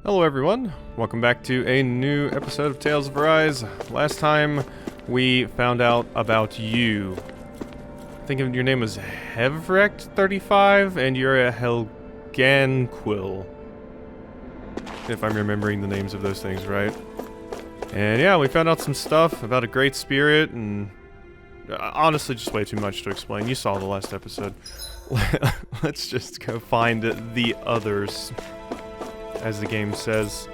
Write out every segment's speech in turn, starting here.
Hello everyone, welcome back to a new episode of Tales of Arise. Last time we found out about you. I think your name was Hevrect35 and you're a Helganquil. If I'm remembering the names of those things right. And yeah, we found out some stuff about a great spirit and honestly just way too much to explain. You saw the last episode. Let's just go find the others, as the game says.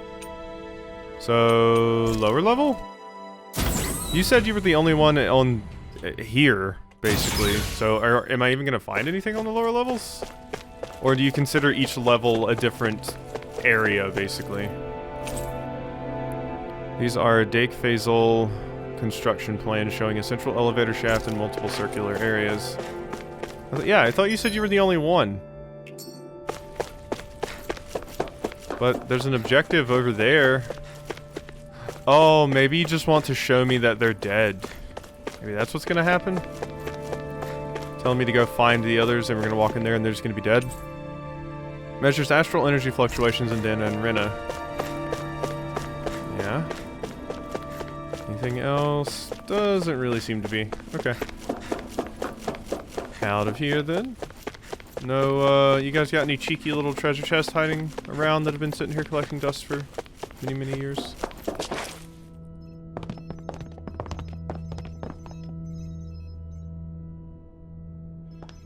So, lower level? You said you were the only one on here, basically. So, am I even going to find anything on the lower levels? Or do you consider each level a different area, basically? These are Dake Phasal construction plans showing a central elevator shaft and multiple circular areas. Yeah, I thought you said you were the only one. But there's an objective over there. Oh, maybe you just want to show me that they're dead. Maybe that's what's gonna happen? Telling me to go find the others and we're gonna walk in there and they're just gonna be dead? Measures astral energy fluctuations in Dahna and Renan. Yeah. Anything else? Doesn't really seem to be. Okay. Out of here then. No, you guys got any cheeky little treasure chests hiding around that have been sitting here collecting dust for many, many years?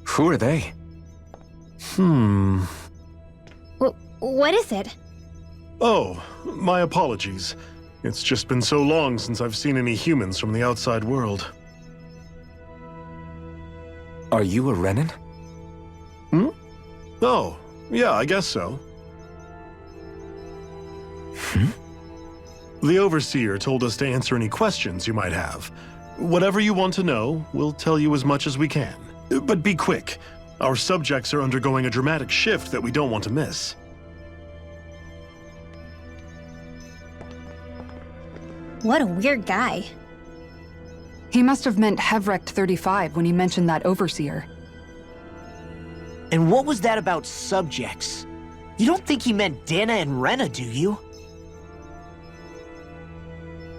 Who are they? What is it? Oh, my apologies. It's just been so long since I've seen any humans from the outside world. Are you a Renan? Oh, yeah, I guess so. The Overseer told us to answer any questions you might have. Whatever you want to know, we'll tell you as much as we can. But be quick. Our subjects are undergoing a dramatic shift that we don't want to miss. What a weird guy. He must have meant Hevrect35 when he mentioned that Overseer. And what was that about subjects? You don't think he meant Dahna and Renan, do you?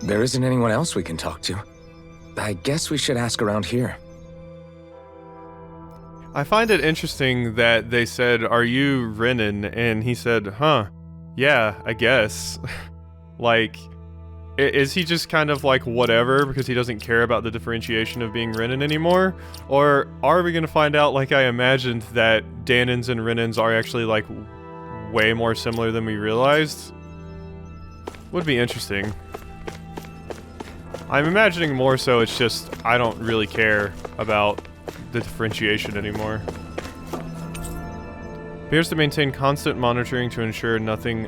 There isn't anyone else we can talk to. I guess we should ask around here. I find it interesting that they said, "Are you Renan?" And he said, "Huh, yeah, I guess." Like, is he just kind of like whatever because he doesn't care about the differentiation of being Renan anymore? Or are we going to find out, like I imagined, that Dahnans and Renans are actually like way more similar than we realized? Would be interesting. I'm imagining more so it's just I don't really care about the differentiation anymore. Appears to maintain constant monitoring to ensure nothing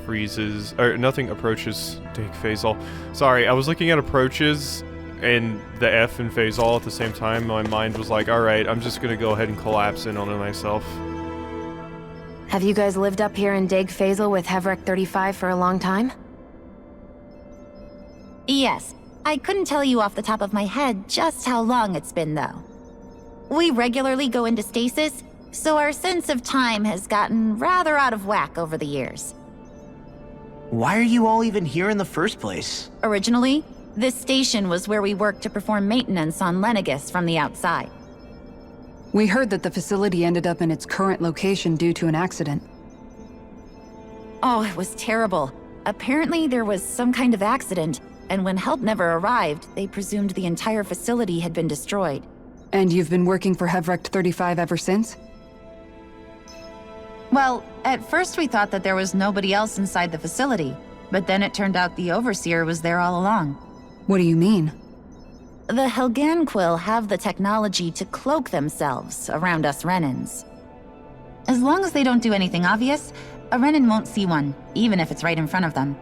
freezes, or nothing approaches Dake Phasal. Sorry, I was looking at approaches and the F in Phasal at the same time. My mind was like, alright, I'm just gonna go ahead and collapse in on it myself. Have you guys lived up here in Dake Phasal with Hevrect35 for a long time? Yes. I couldn't tell you off the top of my head just how long it's been, though. We regularly go into stasis, so our sense of time has gotten rather out of whack over the years. Why are you all even here in the first place? Originally, this station was where we worked to perform maintenance on Lenegus from the outside. We heard that the facility ended up in its current location due to an accident. Oh, it was terrible. Apparently there was some kind of accident, and when help never arrived, they presumed the entire facility had been destroyed. And you've been working for Hevrect35 ever since? Well, at first we thought that there was nobody else inside the facility, but then it turned out the Overseer was there all along. What do you mean? The Helganquil have the technology to cloak themselves around us Renans. As long as they don't do anything obvious, a Renan won't see one, even if it's right in front of them.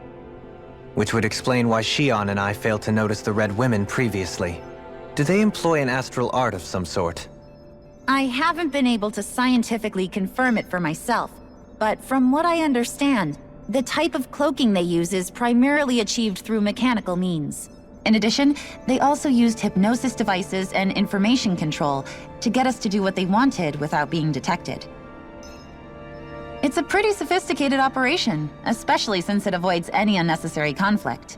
Which would explain why Shion and I failed to notice the Red Women previously. Do they employ an astral art of some sort? I haven't been able to scientifically confirm it for myself, but from what I understand, the type of cloaking they use is primarily achieved through mechanical means. In addition, they also used hypnosis devices and information control to get us to do what they wanted without being detected. It's a pretty sophisticated operation, especially since it avoids any unnecessary conflict.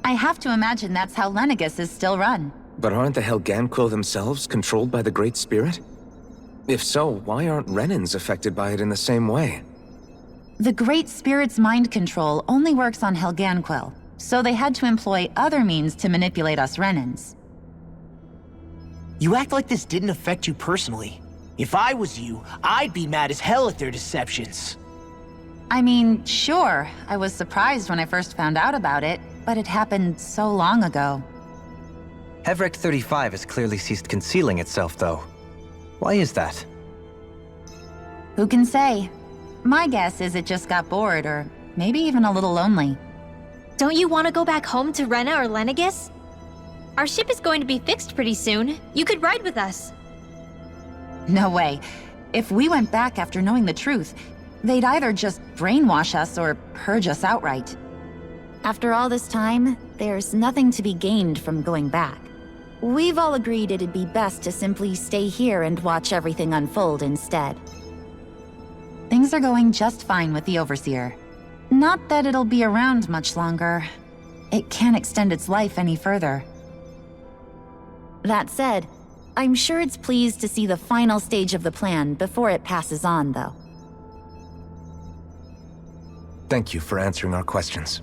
I have to imagine that's how Lenegus is still run. But aren't the Helganquil themselves controlled by the Great Spirit? If so, why aren't Renans affected by it in the same way? The Great Spirit's mind control only works on Helganquil, so they had to employ other means to manipulate us Renans. You act like this didn't affect you personally. If I was you, I'd be mad as hell at their deceptions. I mean, sure, I was surprised when I first found out about it, but it happened so long ago. Hevrecht 35 has clearly ceased concealing itself, though. Why is that? Who can say? My guess is it just got bored, or maybe even a little lonely. Don't you want to go back home to Rena or Lenegus? Our ship is going to be fixed pretty soon. You could ride with us. No way. If we went back after knowing the truth, they'd either just brainwash us or purge us outright. After all this time, there's nothing to be gained from going back. We've all agreed it'd be best to simply stay here and watch everything unfold instead. Things are going just fine with the Overseer. Not that it'll be around much longer. It can't extend its life any further. That said, I'm sure it's pleased to see the final stage of the plan before it passes on, though. Thank you for answering our questions.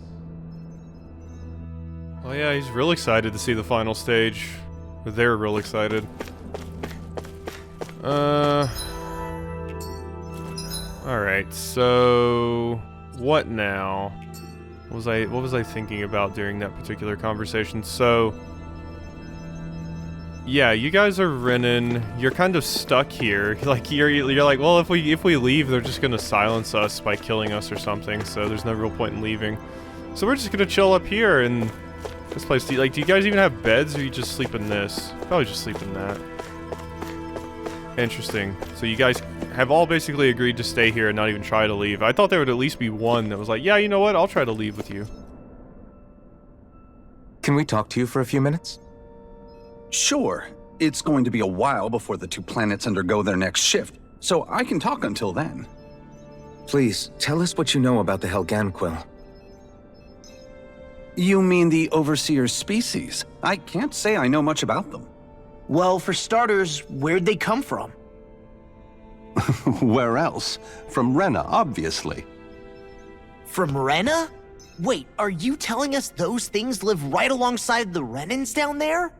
Oh yeah, he's real excited to see the final stage. They're real excited. Alright, so... what now? What was I thinking about during that particular conversation? So... yeah, you guys are Renan. You're kind of stuck here. Like you're like, well, if we leave, they're just gonna silence us by killing us or something. So there's no real point in leaving. So we're just gonna chill up here in this place. Do you guys even have beds, or you just sleep in this? Probably just sleep in that. Interesting. So you guys have all basically agreed to stay here and not even try to leave. I thought there would at least be one that was like, yeah, you know what? I'll try to leave with you. Can we talk to you for a few minutes? Sure. It's going to be a while before the two planets undergo their next shift, so I can talk until then. Please, tell us what you know about the Helganquil. You mean the Overseer species? I can't say I know much about them. Well, for starters, where'd they come from? Where else? From Rena, obviously. From Rena? Wait, are you telling us those things live right alongside the Renans down there?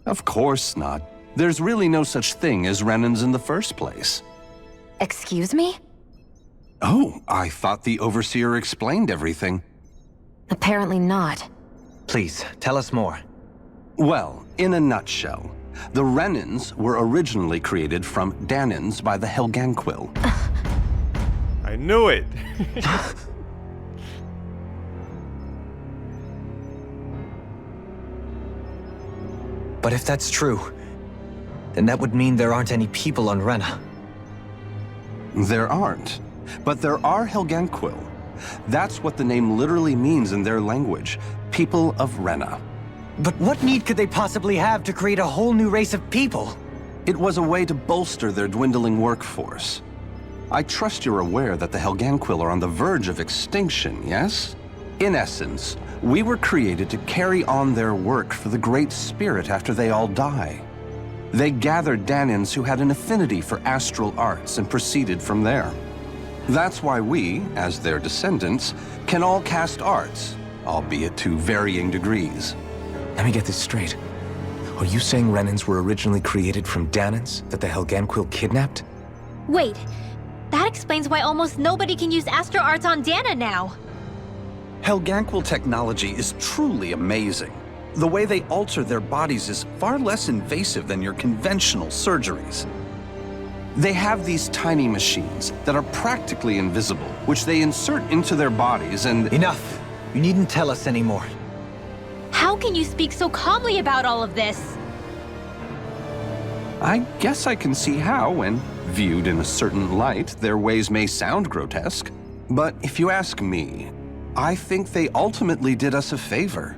Of course not. There's really no such thing as Renans in the first place. Excuse me? Oh, I thought the Overseer explained everything. Apparently not. Please, tell us more. Well, in a nutshell, the Renans were originally created from Dahnans by the Helganquil. I knew it! But if that's true, then that would mean there aren't any people on Rena. There aren't, but there are Helganquil. That's what the name literally means in their language, people of Rena. But what need could they possibly have to create a whole new race of people? It was a way to bolster their dwindling workforce. I trust you're aware that the Helganquil are on the verge of extinction, yes? In essence, we were created to carry on their work for the Great Spirit after they all die. They gathered Dahnans who had an affinity for astral arts and proceeded from there. That's why we, as their descendants, can all cast arts, albeit to varying degrees. Let me get this straight. Are you saying Renans were originally created from Dahnans that the Helganquil kidnapped? Wait, that explains why almost nobody can use astral arts on Dahna now. Helganquil technology is truly amazing. The way they alter their bodies is far less invasive than your conventional surgeries. They have these tiny machines that are practically invisible, which they insert into their bodies and— Enough! You needn't tell us anymore. How can you speak so calmly about all of this? I guess I can see how, when viewed in a certain light, their ways may sound grotesque. But if you ask me, I think they ultimately did us a favor.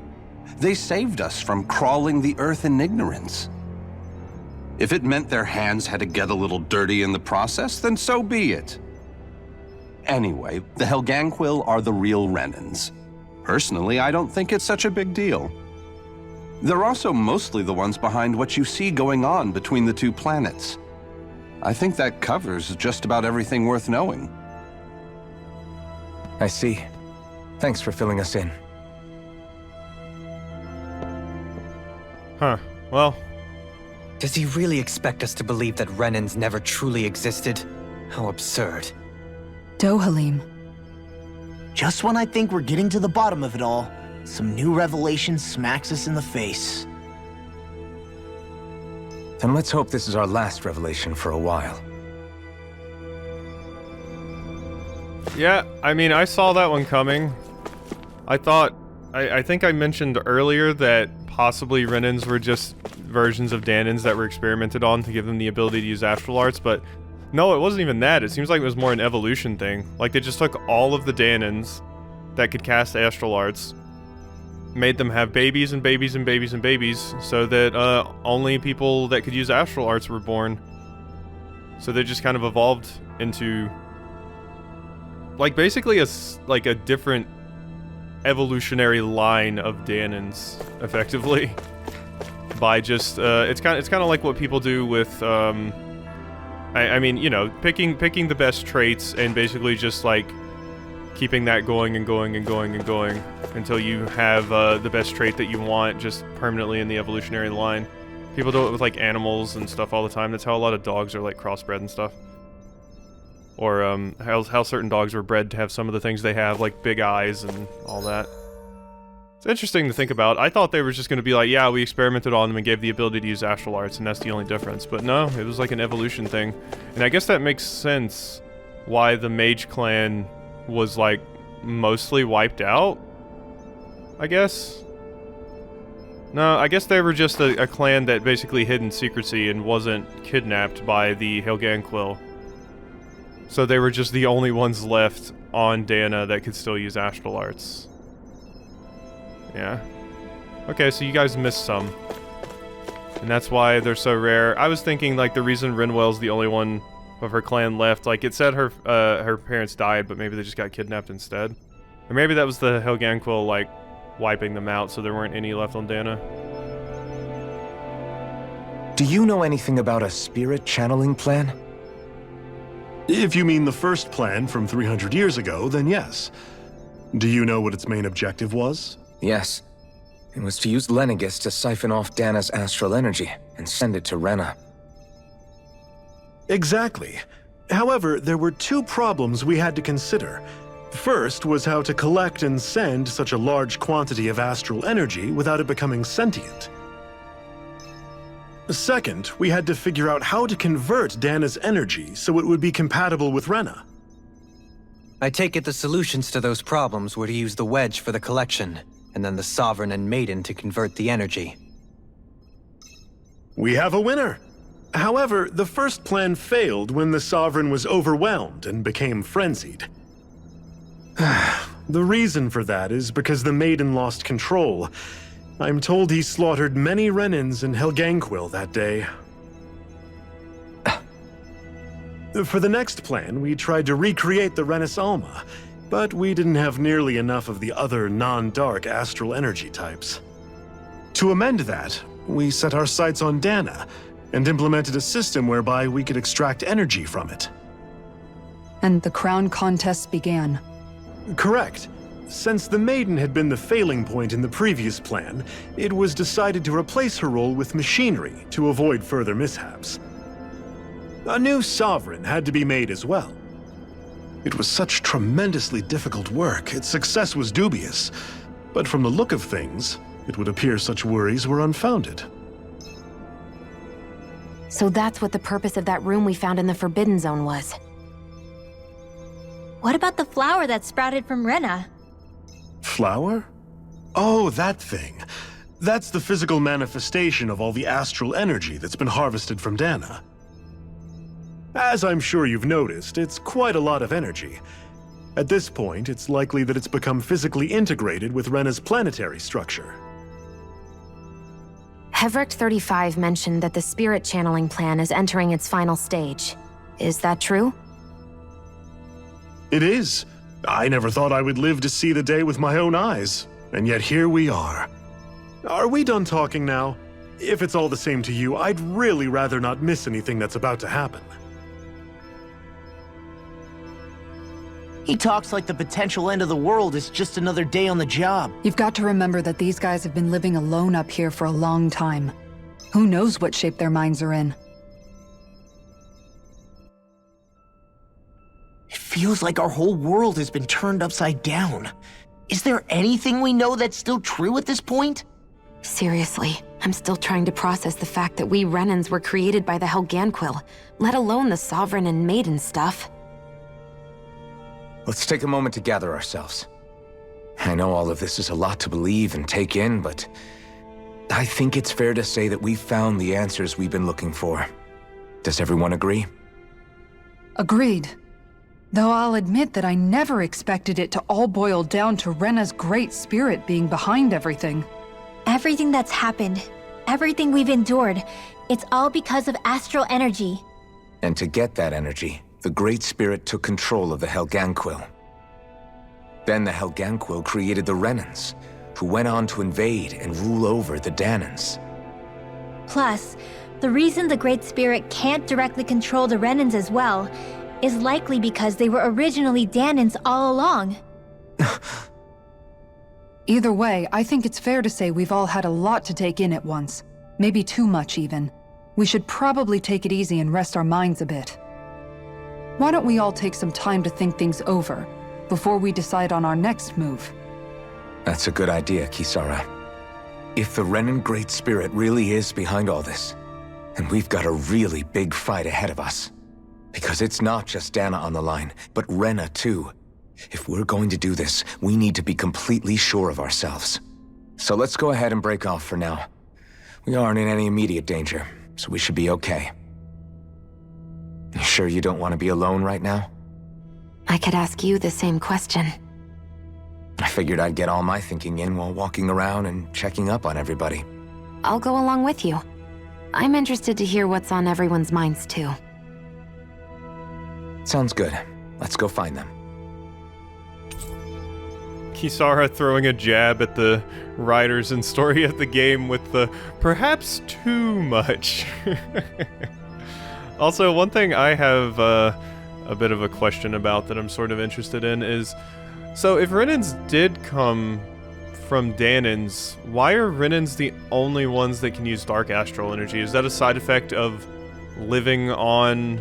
They saved us from crawling the earth in ignorance. If it meant their hands had to get a little dirty in the process, then so be it. Anyway, the Helganquil are the real Renans. Personally, I don't think it's such a big deal. They're also mostly the ones behind what you see going on between the two planets. I think that covers just about everything worth knowing. I see. Thanks for filling us in. Huh. Well, Does he really expect us to believe that Renans never truly existed? How absurd. Dohalim. Just when I think we're getting to the bottom of it all, some new revelation smacks us in the face. Then let's hope this is our last revelation for a while. yeah, I mean, I saw that one coming. I think I mentioned earlier that possibly Renans were just versions of Dahnans that were experimented on to give them the ability to use astral arts, but no, it wasn't even that. It seems like it was more an evolution thing. Like, they just took all of the Dahnans that could cast astral arts, made them have babies and babies and babies and babies, so that only people that could use astral arts were born. So they just kind of evolved into, like, basically a different evolutionary line of Dahnans, effectively. By just it's kind of like what people do with I mean, you know, picking the best traits and basically just like keeping that going and going and going and going until you have the best trait that you want just permanently in the evolutionary line. People do it with like animals and stuff all the time. That's how a lot of dogs are like crossbred and stuff. Or how certain dogs were bred to have some of the things they have, like big eyes and all that. It's interesting to think about. I thought they were just going to be like, yeah, we experimented on them and gave the ability to use astral arts, and that's the only difference. But no, it was like an evolution thing. And I guess that makes sense why the Mage Clan was like mostly wiped out, I guess. No, I guess they were just a clan that basically hid in secrecy and wasn't kidnapped by the Helganquil. So they were just the only ones left on Dahna that could still use astral arts. Yeah. Okay, so you guys missed some. And that's why they're so rare. I was thinking, like, the reason Rinwell's the only one of her clan left, like, it said her parents died, but maybe they just got kidnapped instead. Or maybe that was the Helganquil, like, wiping them out so there weren't any left on Dahna. Do you know anything about a spirit channeling plan? If you mean the first plan from 300 years ago, then yes. Do you know what its main objective was? Yes. It was to use Lenegis to siphon off Dahna's astral energy and send it to Rena. Exactly. However, there were two problems we had to consider. First was how to collect and send such a large quantity of astral energy without it becoming sentient. Second, we had to figure out how to convert Dahna's energy so it would be compatible with Rena. I take it the solutions to those problems were to use the wedge for the collection, and then the Sovereign and Maiden to convert the energy. We have a winner! However, the first plan failed when the Sovereign was overwhelmed and became frenzied. The reason for that is because the Maiden lost control. I'm told he slaughtered many Renans in Helganquil that day. For the next plan, we tried to recreate the Renis Alma, but we didn't have nearly enough of the other non-dark astral energy types. To amend that, we set our sights on Dahna and implemented a system whereby we could extract energy from it. And the crown contests began. Correct. Since the Maiden had been the failing point in the previous plan, it was decided to replace her role with machinery to avoid further mishaps. A new Sovereign had to be made as well. It was such tremendously difficult work, its success was dubious. But from the look of things, it would appear such worries were unfounded. So that's what the purpose of that room we found in the Forbidden Zone was. What about the flower that sprouted from Rena? Flower? Oh, that thing. That's the physical manifestation of all the astral energy that's been harvested from Dahna. As I'm sure you've noticed, it's quite a lot of energy. At this point, it's likely that it's become physically integrated with Rena's planetary structure. Hevrecht 35 mentioned that the spirit channeling plan is entering its final stage. Is that true? It is. I never thought I would live to see the day with my own eyes, and yet here we are. Are we done talking now? If it's all the same to you, I'd really rather not miss anything that's about to happen. He talks like the potential end of the world is just another day on the job. You've got to remember that these guys have been living alone up here for a long time. Who knows what shape their minds are in? It feels like our whole world has been turned upside down. Is there anything we know that's still true at this point? Seriously, I'm still trying to process the fact that we Renans were created by the Helganquil, let alone the Sovereign and Maiden stuff. Let's take a moment to gather ourselves. I know all of this is a lot to believe and take in, but I think it's fair to say that we've found the answers we've been looking for. Does everyone agree? Agreed. Though I'll admit that I never expected it to all boil down to Rena's great spirit being behind everything. Everything that's happened, everything we've endured, it's all because of astral energy. And to get that energy, the Great Spirit took control of the Helganquil. Then the Helganquil created the Renans, who went on to invade and rule over the Dahnans. Plus, the reason the Great Spirit can't directly control the Renans as well is likely because they were originally Dahnans all along. Either way, I think it's fair to say we've all had a lot to take in at once. Maybe too much, even. We should probably take it easy and rest our minds a bit. Why don't we all take some time to think things over, before we decide on our next move? That's a good idea, Kisara. If the Renan Great Spirit really is behind all this, then we've got a really big fight ahead of us. Because it's not just Dahna on the line, but Rena too. If we're going to do this, we need to be completely sure of ourselves. So let's go ahead and break off for now. We aren't in any immediate danger, so we should be okay. You sure you don't want to be alone right now? I could ask you the same question. I figured I'd get all my thinking in while walking around and checking up on everybody. I'll go along with you. I'm interested to hear what's on everyone's minds too. Sounds good. Let's go find them. Kisara throwing a jab at the writers and story of the game with the perhaps too much. Also, one thing I have a bit of a question about that I'm sort of interested in is, so if Renans did come from Dahnans, why are Renans the only ones that can use dark astral energy? Is that a side effect of living on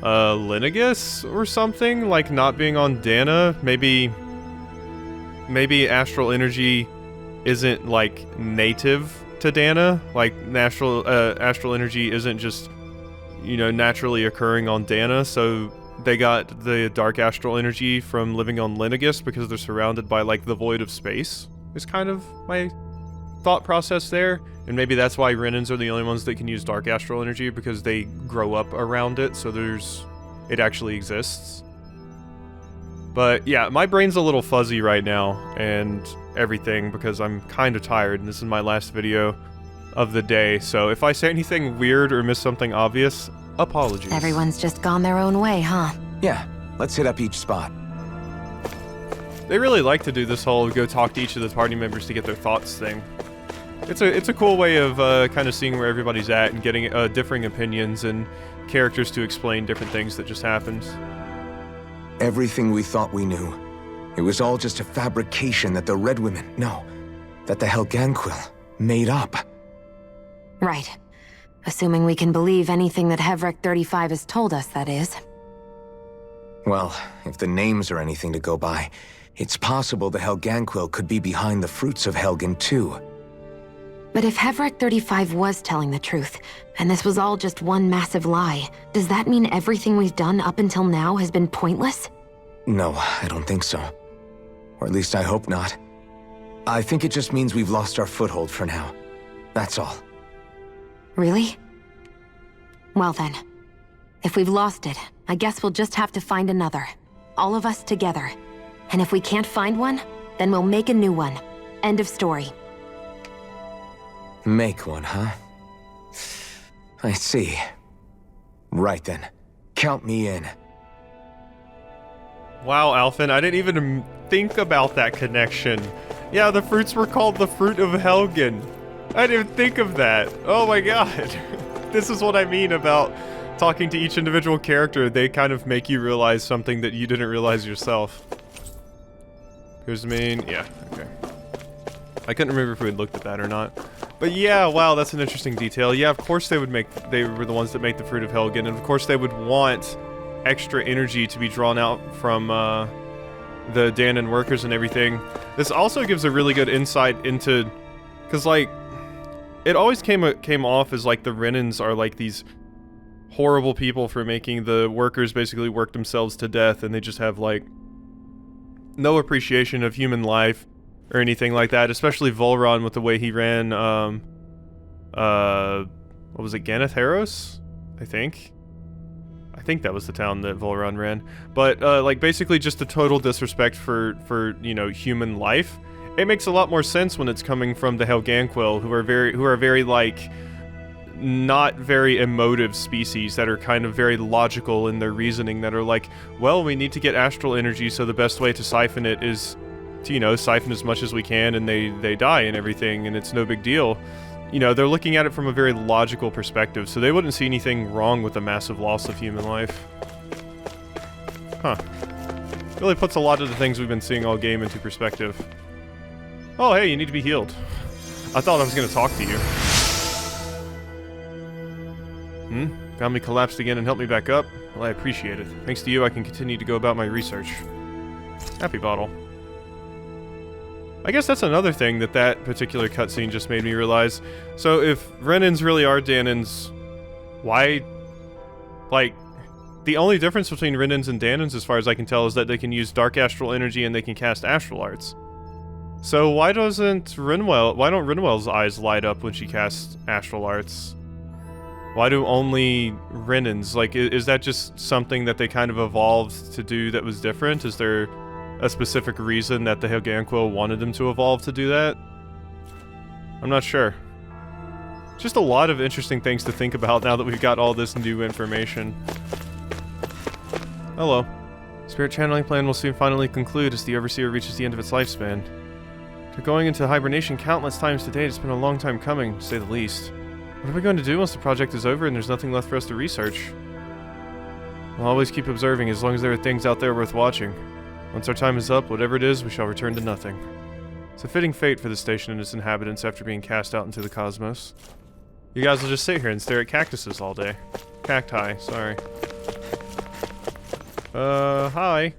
Lenegis or something? Like not being on Dahna? Maybe astral energy isn't like native to Dahna? Like astral energy isn't just, you know, naturally occurring on Dahna, so they got the dark astral energy from living on Lenegis because they're surrounded by like the void of space, is kind of my thought process there. And maybe that's why Renans are the only ones that can use dark astral energy, because they grow up around it, so it actually exists. But yeah, my brain's a little fuzzy right now and everything because I'm kind of tired and this is my last video of the day, so if I say anything weird or miss something obvious, apologies. Everyone's just gone their own way, huh? Yeah, let's hit up each spot. They really like to do this whole go talk to each of the party members to get their thoughts thing. It's a cool way of kind of seeing where everybody's at and getting differing opinions and characters to explain different things that just happened. Everything we thought we knew, it was all just a fabrication that the Red Women, that the Helganquil made up. Right. Assuming we can believe anything that Hevrecht 35 has told us, that is. Well, if the names are anything to go by, it's possible the Helganquil could be behind the fruits of Helgen too. But if Hevrecht 35 was telling the truth, and this was all just one massive lie, does that mean everything we've done up until now has been pointless? No, I don't think so. Or at least I hope not. I think it just means we've lost our foothold for now. That's all. Really? Well then, if we've lost it, I guess we'll just have to find another. All of us together. And if we can't find one, then we'll make a new one. End of story. Make one, huh? I see. Right then. Count me in. Wow, Alphen, I didn't even think about that connection. Yeah, the fruits were called the Fruit of Helgen. I didn't even think of that. Oh my god. This is what I mean about talking to each individual character. They kind of make you realize something that you didn't realize yourself. Here's the main... yeah, okay. I couldn't remember if we had looked at that or not. But yeah, wow, that's an interesting detail. Yeah, of course they were the ones that make the Fruit of Helgen, and of course they would want extra energy to be drawn out from the Dahnan workers and everything. This also gives a really good insight into... because, like, it always came off as, like, the Renans are, like, these horrible people for making the workers basically work themselves to death, and they just have, like, no appreciation of human life or anything like that, especially Volron with the way he ran, what was it, Ganatheros? I think that was the town that Volron ran. But, like, basically just a total disrespect for, you know, human life. It makes a lot more sense when it's coming from the Helganquil, who are very, like, not very emotive species that are kind of very logical in their reasoning, that are like, well, we need to get astral energy, so the best way to siphon it is to, you know, siphon as much as we can, and they die and everything, and it's no big deal. You know, they're looking at it from a very logical perspective, so they wouldn't see anything wrong with the massive loss of human life. Huh. Really puts a lot of the things we've been seeing all game into perspective. Oh, hey, you need to be healed. I thought I was going to talk to you. Found me collapsed again and helped me back up? Well, I appreciate it. Thanks to you, I can continue to go about my research. Happy bottle. I guess that's another thing that particular cutscene just made me realize. So if Renans really are Dahnans, why... like, the only difference between Renans and Dahnans, as far as I can tell, is that they can use dark astral energy and they can cast astral arts. So why don't Rinwell's eyes light up when she casts astral arts? Why do only Renans? Like, is that just something that they kind of evolved to do that was different? Is there a specific reason that the Helganquil wanted them to evolve to do that? I'm not sure. Just a lot of interesting things to think about now that we've got all this new information. Hello. Spirit channeling plan will soon finally conclude as the Overseer reaches the end of its lifespan. After going into hibernation countless times to date, it's been a long time coming, to say the least. What are we going to do once the project is over and there's nothing left for us to research? We'll always keep observing as long as there are things out there worth watching. Once our time is up, whatever it is, we shall return to nothing. It's a fitting fate for the station and its inhabitants after being cast out into the cosmos. You guys will just sit here and stare at cactuses all day. Cacti, sorry. Hi.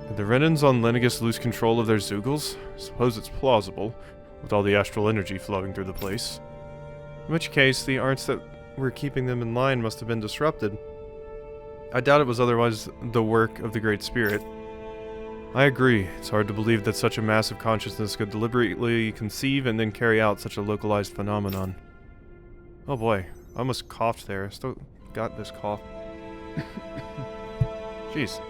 Did the Renans on Lenegis lose control of their Zeugles? I suppose it's plausible, with all the astral energy flowing through the place. In which case, the arts that were keeping them in line must have been disrupted. I doubt it was otherwise the work of the Great Spirit. I agree. It's hard to believe that such a massive consciousness could deliberately conceive and then carry out such a localized phenomenon. Oh boy, I almost coughed there. I still got this cough. Jeez.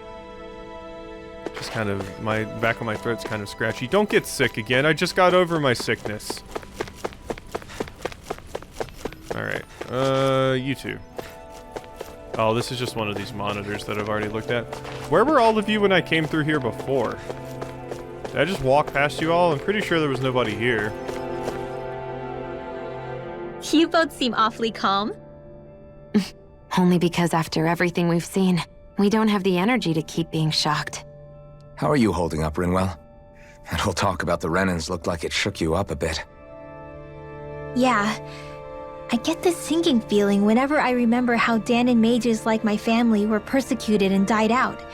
Just kind of, my back of my throat's kind of scratchy. Don't get sick again. I just got over my sickness. Alright, you two. Oh, this is just one of these monitors that I've already looked at. Where were all of you when I came through here before? Did I just walk past you all? I'm pretty sure there was nobody here. You both seem awfully calm. Only because after everything we've seen, we don't have the energy to keep being shocked. How are you holding up, Rinwell? That whole talk about the Renans looked like it shook you up a bit. Yeah. I get this sinking feeling whenever I remember how Dahnan mages like my family were persecuted and died out.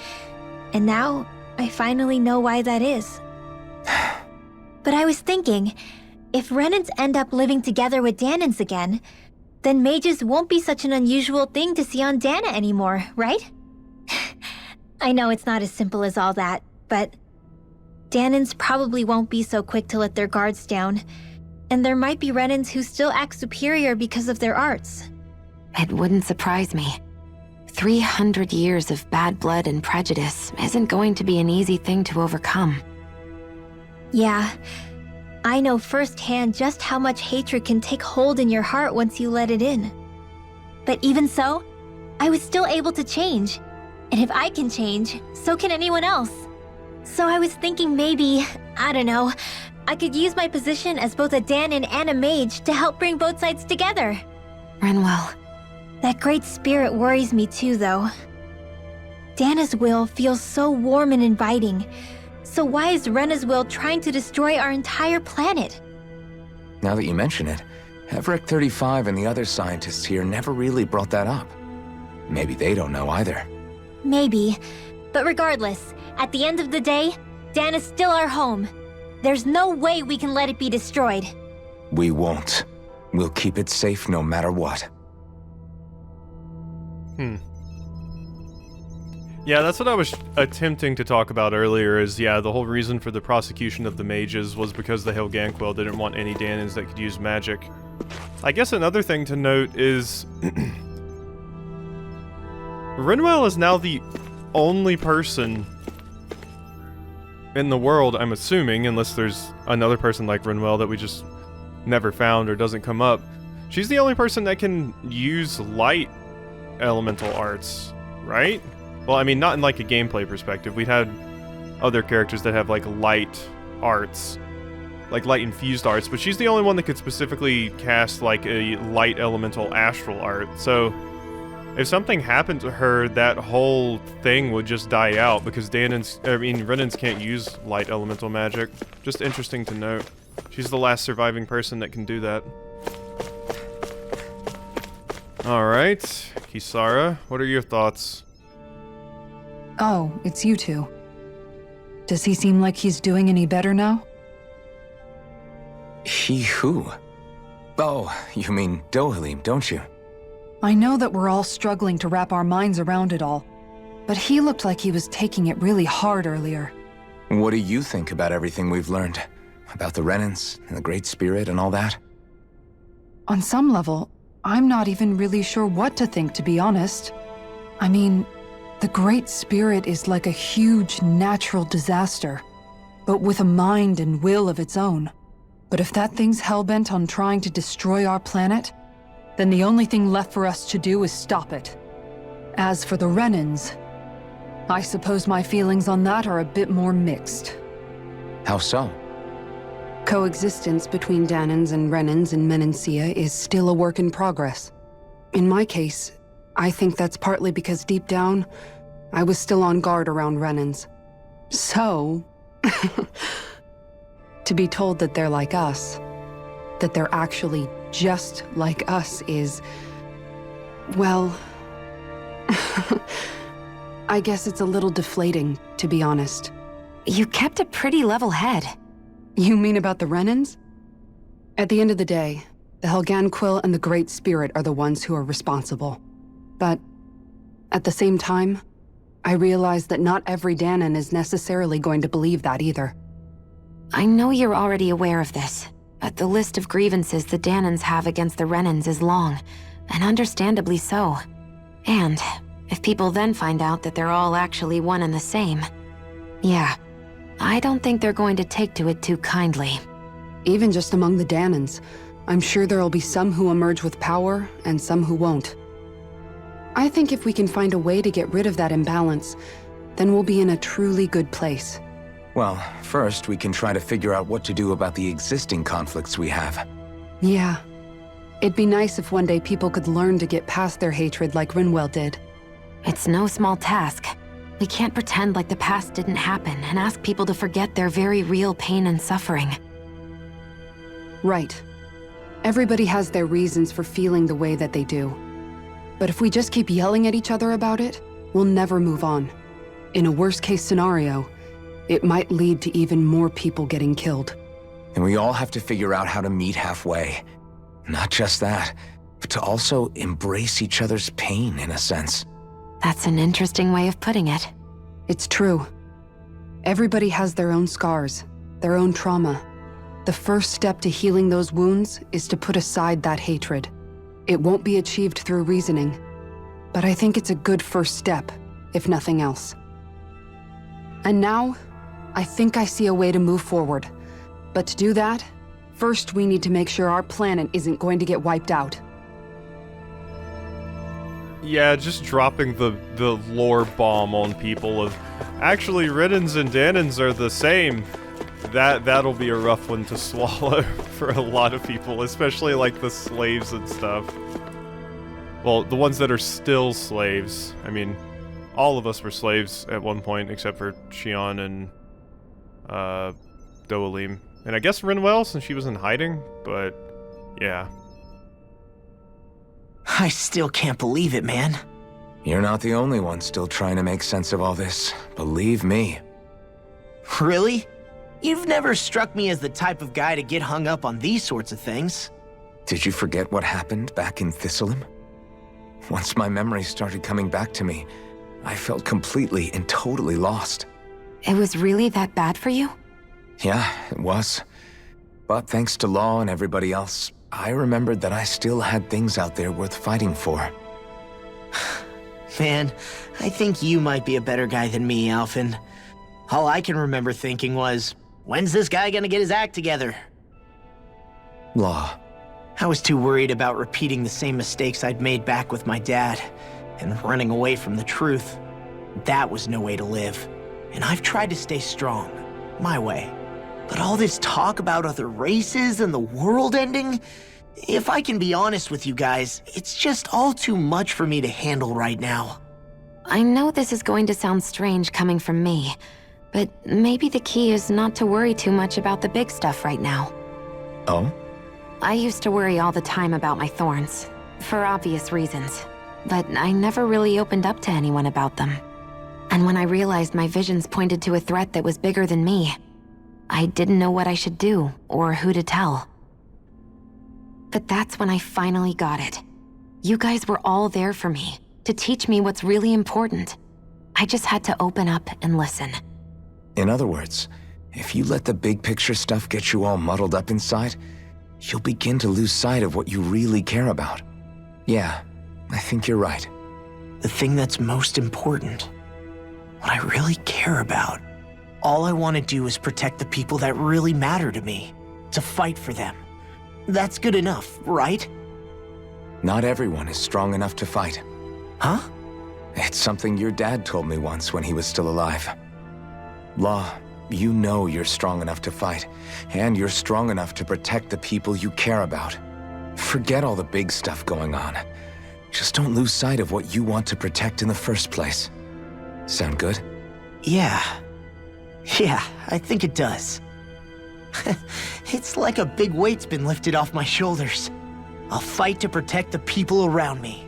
And now, I finally know why that is. But I was thinking, if Renans end up living together with Dahnans again, then mages won't be such an unusual thing to see on Dahna anymore, right? I know it's not as simple as all that, but Dahnans probably won't be so quick to let their guards down. And there might be Renans who still act superior because of their arts. It wouldn't surprise me. 300 years of bad blood and prejudice isn't going to be an easy thing to overcome. Yeah. I know firsthand just how much hatred can take hold in your heart once you let it in. But even so, I was still able to change. And if I can change, so can anyone else. So I was thinking maybe, I don't know, I could use my position as both a Dahnan and a mage to help bring both sides together. Rinwell. That great spirit worries me too, though. Dahna's will feels so warm and inviting. So why is Rena's will trying to destroy our entire planet? Now that you mention it, Everett 35 and the other scientists here never really brought that up. Maybe they don't know either. Maybe. But regardless, at the end of the day, Dahna's still our home. There's no way we can let it be destroyed. We won't. We'll keep it safe no matter what. Yeah, that's what I was attempting to talk about earlier, is, yeah, the whole reason for the prosecution of the mages was because the Helganquil didn't want any Dahnans that could use magic. I guess another thing to note is... Rinwell is now the only person in the world, I'm assuming, unless there's another person like Rinwell that we just never found or doesn't come up. She's the only person that can use light elemental arts, right? Well, I mean, not in like a gameplay perspective. We've had other characters that have like light arts, like light infused arts, but she's the only one that could specifically cast like a light elemental astral art. So if something happened to her, that whole thing would just die out because Renans can't use light elemental magic. Just interesting to note. She's the last surviving person that can do that. Alright, Kisara, what are your thoughts? Oh, it's you two. Does he seem like he's doing any better now? He who? Oh, you mean Dohalim, don't you? I know that we're all struggling to wrap our minds around it all, but he looked like he was taking it really hard earlier. What do you think about everything we've learned? About the Renans and the Great Spirit and all that? On some level, I'm not even really sure what to think, to be honest. I mean, the Great Spirit is like a huge natural disaster, but with a mind and will of its own. But if that thing's hellbent on trying to destroy our planet, then the only thing left for us to do is stop it. As for the Renans, I suppose my feelings on that are a bit more mixed. How so? Coexistence between Dahnans and Renans in Menancia is still a work in progress. In my case, I think that's partly because deep down, I was still on guard around Renans. So, to be told that they're like us, that they're actually just like us is, well, I guess it's a little deflating, to be honest. You kept a pretty level head. You mean about the Renans? At the end of the day, the Helganquil and the Great Spirit are the ones who are responsible. But at the same time, I realize that not every Dahnan is necessarily going to believe that either. I know you're already aware of this, but the list of grievances the Dahnans have against the Renans is long, and understandably so. And if people then find out that they're all actually one and the same, yeah, I don't think they're going to take to it too kindly. Even just among the Dahnans, I'm sure there'll be some who emerge with power and some who won't. I think if we can find a way to get rid of that imbalance, then we'll be in a truly good place. Well, first we can try to figure out what to do about the existing conflicts we have. Yeah. It'd be nice if one day people could learn to get past their hatred like Rinwell did. It's no small task. We can't pretend like the past didn't happen and ask people to forget their very real pain and suffering. Right. Everybody has their reasons for feeling the way that they do. But if we just keep yelling at each other about it, we'll never move on. In a worst-case scenario, it might lead to even more people getting killed. And we all have to figure out how to meet halfway. Not just that, but to also embrace each other's pain, in a sense. That's an interesting way of putting it. It's true. Everybody has their own scars, their own trauma. The first step to healing those wounds is to put aside that hatred. It won't be achieved through reasoning, but I think it's a good first step, if nothing else. And now, I think I see a way to move forward. But to do that, First, we need to make sure our planet isn't going to get wiped out. Yeah, just dropping the lore bomb on people of, actually, Renans and Dahnans are the same. That'll be a rough one to swallow for a lot of people, especially like the slaves and stuff. Well, the ones that are still slaves. I mean, all of us were slaves at one point, except for Xion and Doalim. And I guess Rinwell, since she was in hiding, but yeah. I still can't believe it, man. You're not the only one still trying to make sense of all this. Believe me. Really? You've never struck me as the type of guy to get hung up on these sorts of things. Did you forget what happened back in Thistleum? Once my memories started coming back to me, I felt completely and totally lost. It was really that bad for you? Yeah, it was. But thanks to Law and everybody else, I remembered that I still had things out there worth fighting for. Man, I think you might be a better guy than me, Alphen. All I can remember thinking was, when's this guy gonna get his act together? Law. I was too worried about repeating the same mistakes I'd made back with my dad, and running away from the truth. That was no way to live. And I've tried to stay strong, my way. But all this talk about other races and the world ending, if I can be honest with you guys, it's just all too much for me to handle right now. I know this is going to sound strange coming from me, but maybe the key is not to worry too much about the big stuff right now. Oh? I used to worry all the time about my thorns, for obvious reasons, but I never really opened up to anyone about them. And when I realized my visions pointed to a threat that was bigger than me, I didn't know what I should do or who to tell. But that's when I finally got it. You guys were all there for me, to teach me what's really important. I just had to open up and listen. In other words, if you let the big picture stuff get you all muddled up inside, you'll begin to lose sight of what you really care about. Yeah, I think you're right. The thing that's most important, what I really care about. All I want to do is protect the people that really matter to me, to fight for them. That's good enough, right? Not everyone is strong enough to fight. Huh? It's something your dad told me once when he was still alive. Law, you know you're strong enough to fight, and you're strong enough to protect the people you care about. Forget all the big stuff going on. Just don't lose sight of what you want to protect in the first place. Sound good? Yeah, I think it does. It's like a big weight's been lifted off my shoulders. I'll fight to protect the people around me.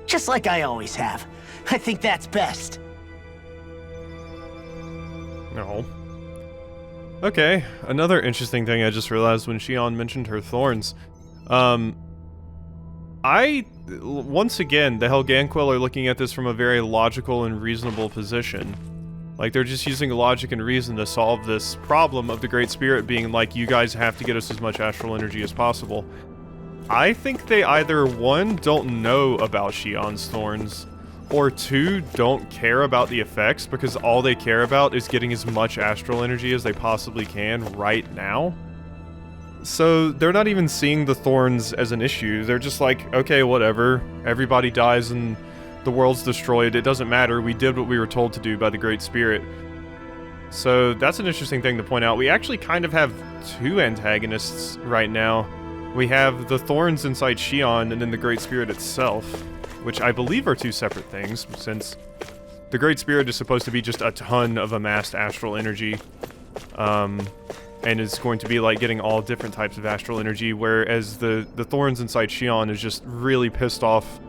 Just like I always have. I think that's best. No. Okay, another interesting thing I just realized when Xion mentioned her thorns. Once again, the Helganquil are looking at this from a very logical and reasonable position. Like, they're just using logic and reason to solve this problem of the Great Spirit being like, you guys have to get us as much astral energy as possible. I think they either, one, don't know about Xion's thorns, or two, don't care about the effects because all they care about is getting as much astral energy as they possibly can right now. So they're not even seeing the thorns as an issue. They're just like, okay, whatever. Everybody dies and the world's destroyed. It doesn't matter. We did what we were told to do by the Great Spirit. So that's an interesting thing to point out. We actually kind of have two antagonists right now. We have the thorns inside Xion and then the Great Spirit itself, which I believe are two separate things, since the Great Spirit is supposed to be just a ton of amassed astral energy, and is going to be like getting all different types of astral energy, whereas the thorns inside Xion is just really pissed off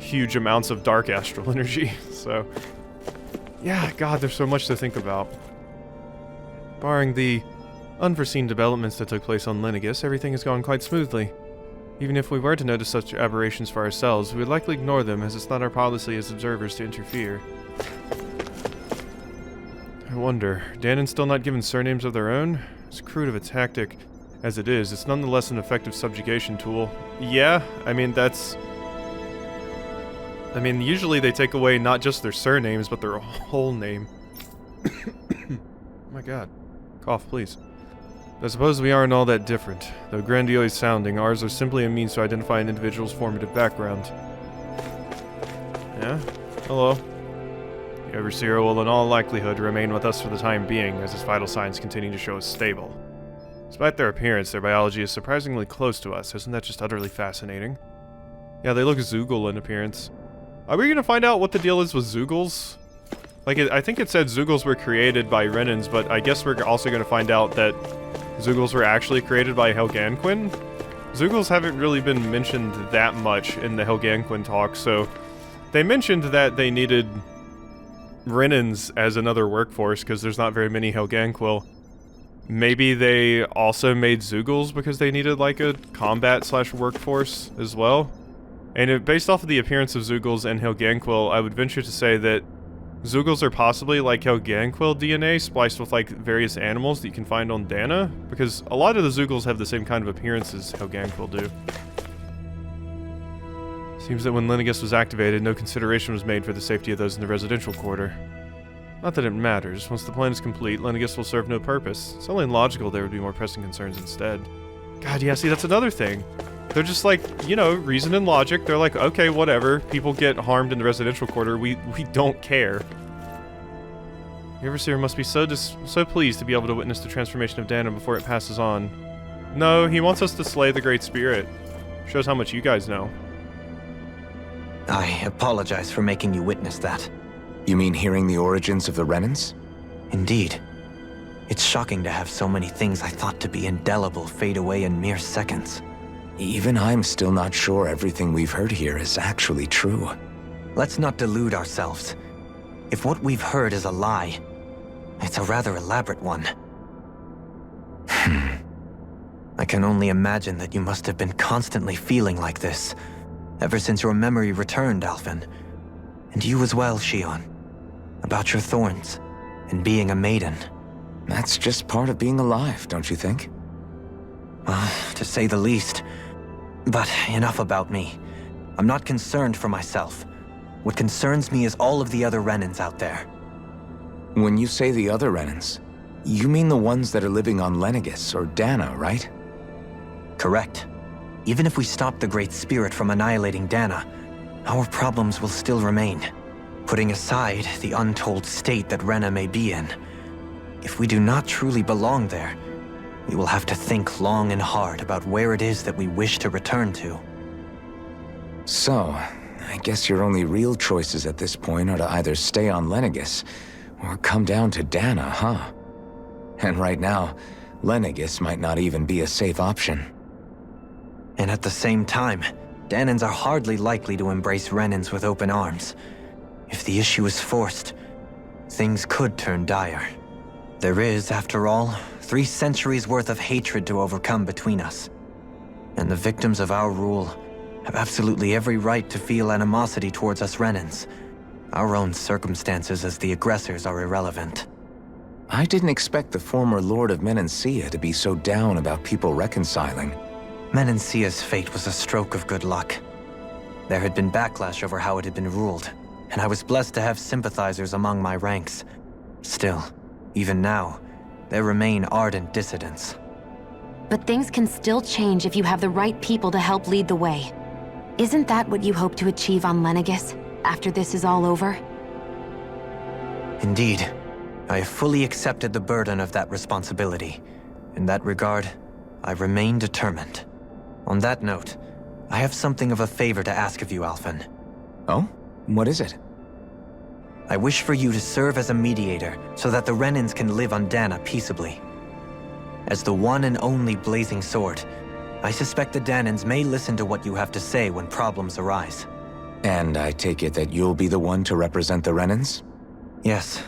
huge amounts of dark astral energy. So, yeah, God, there's so much to think about. Barring the unforeseen developments that took place on Lenegis, everything has gone quite smoothly. Even if we were to notice such aberrations for ourselves, we would likely ignore them, as it's not our policy as observers to interfere. I wonder, Dahnan's still not given surnames of their own? As crude of a tactic as it is, it's nonetheless an effective subjugation tool. Yeah, usually they take away not just their surnames, but their whole name. Oh my god. Cough, please. I suppose we aren't all that different. Though grandiose sounding, ours are simply a means to identify an individual's formative background. Yeah? Hello. The Overseer will in all likelihood remain with us for the time being, as his vital signs continue to show us stable. Despite their appearance, their biology is surprisingly close to us. Isn't that just utterly fascinating? Yeah, they look Zoogle in appearance. Are we gonna find out what the deal is with Zoogles? Like, I think it said Zoogles were created by Renans, but I guess we're also gonna find out that Zoogles were actually created by Helganquin? Zoogles haven't really been mentioned that much in the Helganquin talk, so they mentioned that they needed Renans as another workforce because there's not very many Helganquil. Maybe they also made Zoogles because they needed like a combat/workforce as well. And based off of the appearance of Zoogles and Helganquil, I would venture to say that Zoogles are possibly like Helganquil DNA spliced with like various animals that you can find on Dahna, because a lot of the Zoogles have the same kind of appearance as Helganquil do. Seems that when Lenegis was activated, no consideration was made for the safety of those in the residential quarter. Not that it matters. Once the plan is complete, Lenegis will serve no purpose. It's only logical there would be more pressing concerns instead. God, yeah, see, that's another thing. They're just like, you know, reason and logic. They're like, okay, whatever. People get harmed in the residential quarter. We don't care. The Overseer must be so pleased to be able to witness the transformation of Dahna before it passes on. No, he wants us to slay the Great Spirit. Shows how much you guys know. I apologize for making you witness that. You mean hearing the origins of the Renans? Indeed. It's shocking to have so many things I thought to be indelible fade away in mere seconds. Even I'm still not sure everything we've heard here is actually true. Let's not delude ourselves. If what we've heard is a lie, it's a rather elaborate one. I can only imagine that you must have been constantly feeling like this, ever since your memory returned, Alphen. And you as well, Shion. About your thorns, and being a maiden. That's just part of being alive, don't you think? To say the least. But enough about me. I'm not concerned for myself. What concerns me is all of the other Renans out there. When you say the other Renans, you mean the ones that are living on Lenegis or Dahna, right? Correct. Even if we stop the Great Spirit from annihilating Dahna, our problems will still remain. Putting aside the untold state that Rena may be in, if we do not truly belong there, we will have to think long and hard about where it is that we wish to return to. So, I guess your only real choices at this point are to either stay on Lenegis or come down to Dahna, huh? And right now, Lenegis might not even be a safe option. And at the same time, Dahnans are hardly likely to embrace Renans with open arms. If the issue is forced, things could turn dire. There is, after all, 3 centuries worth of hatred to overcome between us. And the victims of our rule have absolutely every right to feel animosity towards us Renans. Our own circumstances as the aggressors are irrelevant. I didn't expect the former Lord of Menancia to be so down about people reconciling. Menancia's fate was a stroke of good luck. There had been backlash over how it had been ruled, and I was blessed to have sympathizers among my ranks. Still, even now, there remain ardent dissidents. But things can still change if you have the right people to help lead the way. Isn't that what you hope to achieve on Lenegis, after this is all over? Indeed. I have fully accepted the burden of that responsibility. In that regard, I remain determined. On that note, I have something of a favor to ask of you, Alphen. Oh? What is it? I wish for you to serve as a mediator so that the Renans can live on Dahna peaceably. As the one and only Blazing Sword, I suspect the Dahnans may listen to what you have to say when problems arise. And I take it that you'll be the one to represent the Renans? Yes.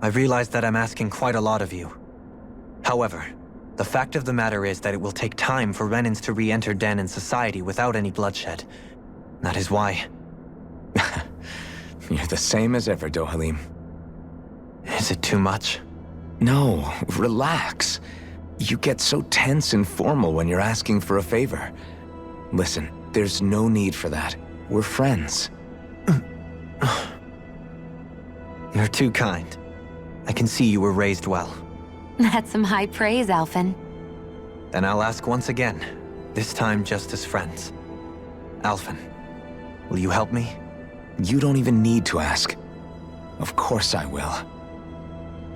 I realize that I'm asking quite a lot of you. However, the fact of the matter is that it will take time for Renans to re-enter Dahnan society without any bloodshed. That is why... You're the same as ever, Dohalim. Is it too much? No, relax. You get so tense and formal when you're asking for a favor. Listen, there's no need for that. We're friends. You're too kind. I can see you were raised well. That's some high praise, Alphen. Then I'll ask once again, this time just as friends. Alphen, will you help me? You don't even need to ask. Of course I will.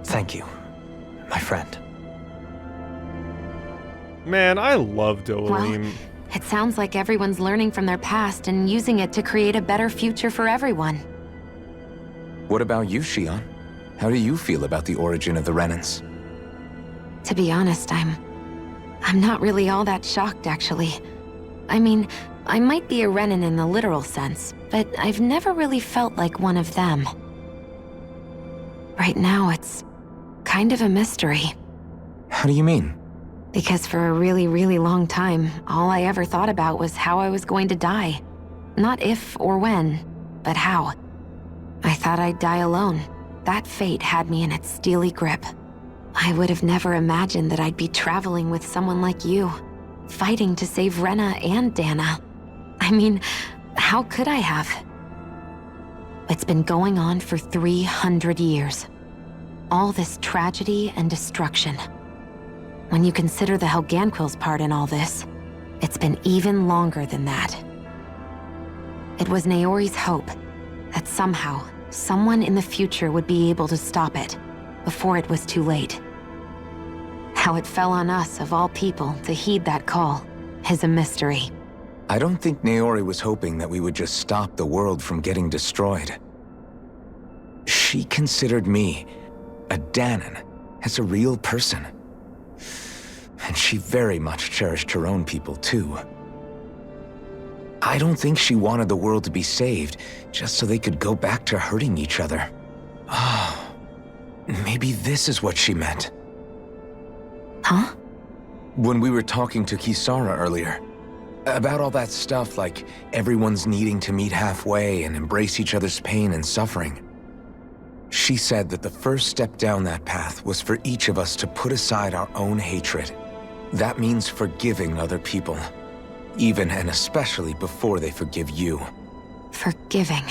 Thank you, my friend. Man, I love Dolim. Well, it sounds like everyone's learning from their past and using it to create a better future for everyone. What about you, Xion? How do you feel about the origin of the Renans? To be honest, I'm not really all that shocked, actually. I mean, I might be a Renan in the literal sense, but I've never really felt like one of them. Right now, it's kind of a mystery. How do you mean? Because for a really, really long time, all I ever thought about was how I was going to die. Not if or when, but how. I thought I'd die alone. That fate had me in its steely grip. I would have never imagined that I'd be traveling with someone like you, fighting to save Rena and Dahna. I mean, how could I have? It's been going on for 300 years. All this tragedy and destruction. When you consider the Helganquil's part in all this, it's been even longer than that. It was Naori's hope that somehow, someone in the future would be able to stop it, before it was too late. How it fell on us, of all people, to heed that call, is a mystery. I don't think Naori was hoping that we would just stop the world from getting destroyed. She considered me, a Dahnan, as a real person. And she very much cherished her own people, too. I don't think she wanted the world to be saved, just so they could go back to hurting each other. Oh, maybe this is what she meant. Huh? When we were talking to Kisara earlier, about all that stuff like everyone's needing to meet halfway and embrace each other's pain and suffering. She said that the first step down that path was for each of us to put aside our own hatred. That means forgiving other people, even and especially before they forgive you. Forgiving.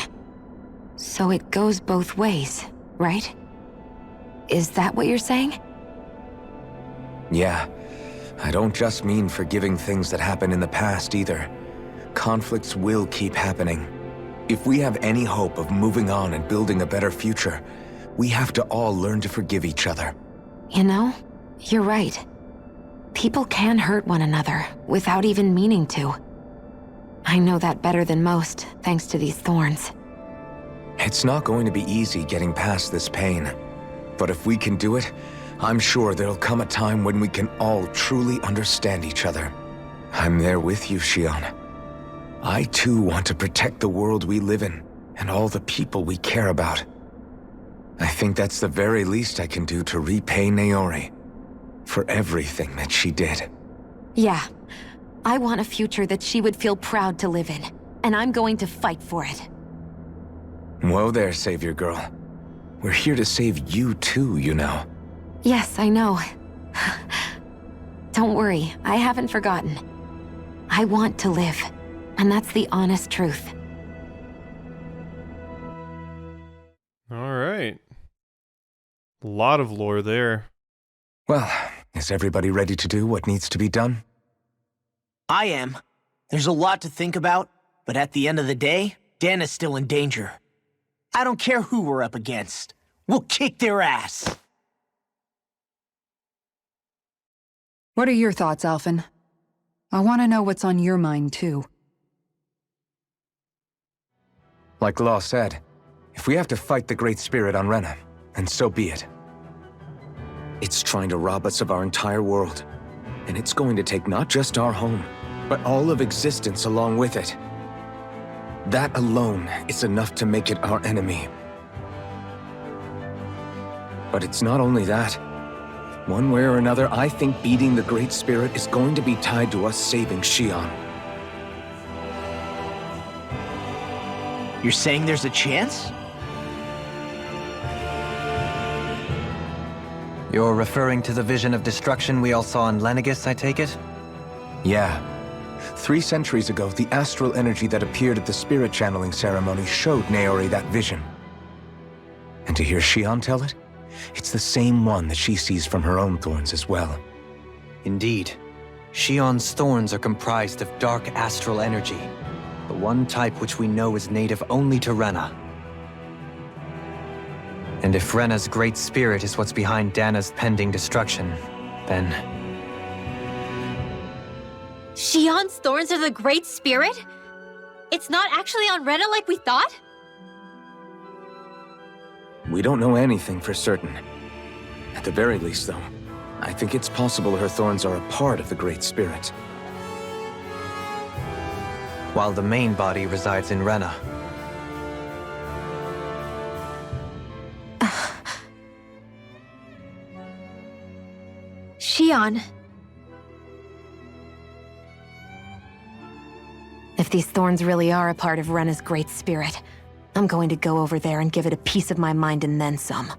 So it goes both ways, right? Is that what you're saying? Yeah. I don't just mean forgiving things that happened in the past either. Conflicts will keep happening. If we have any hope of moving on and building a better future, we have to all learn to forgive each other. You know, you're right. People can hurt one another without even meaning to. I know that better than most, thanks to these thorns. It's not going to be easy getting past this pain. But if we can do it, I'm sure there'll come a time when we can all truly understand each other. I'm there with you, Xion. I too want to protect the world we live in, and all the people we care about. I think that's the very least I can do to repay Naori for everything that she did. Yeah. I want a future that she would feel proud to live in, and I'm going to fight for it. Whoa there, Savior Girl. We're here to save you too, you know. Yes, I know. Don't worry, I haven't forgotten. I want to live, and that's the honest truth. All right. A lot of lore there. Well, is everybody ready to do what needs to be done? I am. There's a lot to think about, but at the end of the day, Dahna's still in danger. I don't care who we're up against. We'll kick their ass. What are your thoughts, Alphen? I want to know what's on your mind, too. Like Law said, if we have to fight the Great Spirit on Rena, then so be it. It's trying to rob us of our entire world, and it's going to take not just our home, but all of existence along with it. That alone is enough to make it our enemy. But it's not only that. One way or another, I think beating the Great Spirit is going to be tied to us saving Xion. You're saying there's a chance? You're referring to the vision of destruction we all saw in Lenegis, I take it? Yeah. 3 centuries ago, the astral energy that appeared at the spirit channeling ceremony showed Naori that vision. And to hear Xion tell it, it's the same one that she sees from her own thorns as well. Indeed. Shion's thorns are comprised of dark astral energy, the one type which we know is native only to Rena. And if Rena's great spirit is what's behind Dahna's pending destruction, then... Shion's thorns are the Great Spirit? It's not actually on Rena like we thought? We don't know anything for certain. At the very least, though, I think it's possible her thorns are a part of the Great Spirit. While the main body resides in Rena. Shion. If these thorns really are a part of Rena's great spirit, I'm going to go over there and give it a piece of my mind and then some.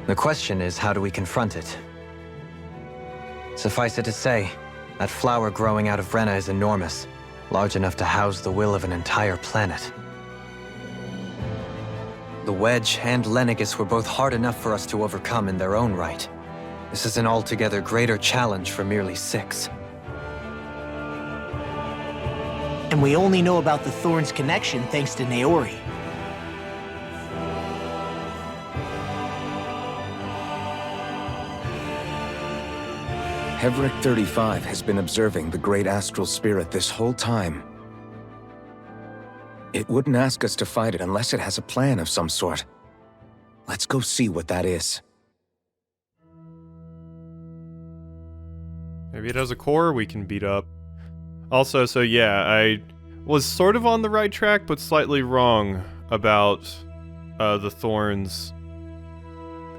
The question is, how do we confront it? Suffice it to say, that flower growing out of Rena is enormous, large enough to house the will of an entire planet. The Wedge and Lenegis were both hard enough for us to overcome in their own right. This is an altogether greater challenge for merely 6. And we only know about the Thorn's connection thanks to Naori. Hevric 35 has been observing the Great Astral Spirit this whole time. It wouldn't ask us to fight it unless it has a plan of some sort. Let's go see what that is. Maybe it has a core we can beat up. Also, so yeah, I was sort of on the right track, but slightly wrong about the Thorns